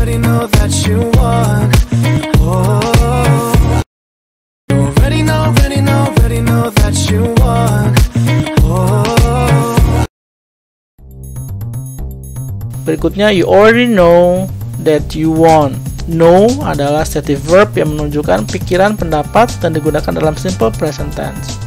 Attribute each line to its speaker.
Speaker 1: already know that you want. Oh, you already know that you want. Oh.
Speaker 2: Berikutnya, you already know that you want. Know adalah stative verb yang menunjukkan pikiran, pendapat, dan digunakan dalam simple present tense.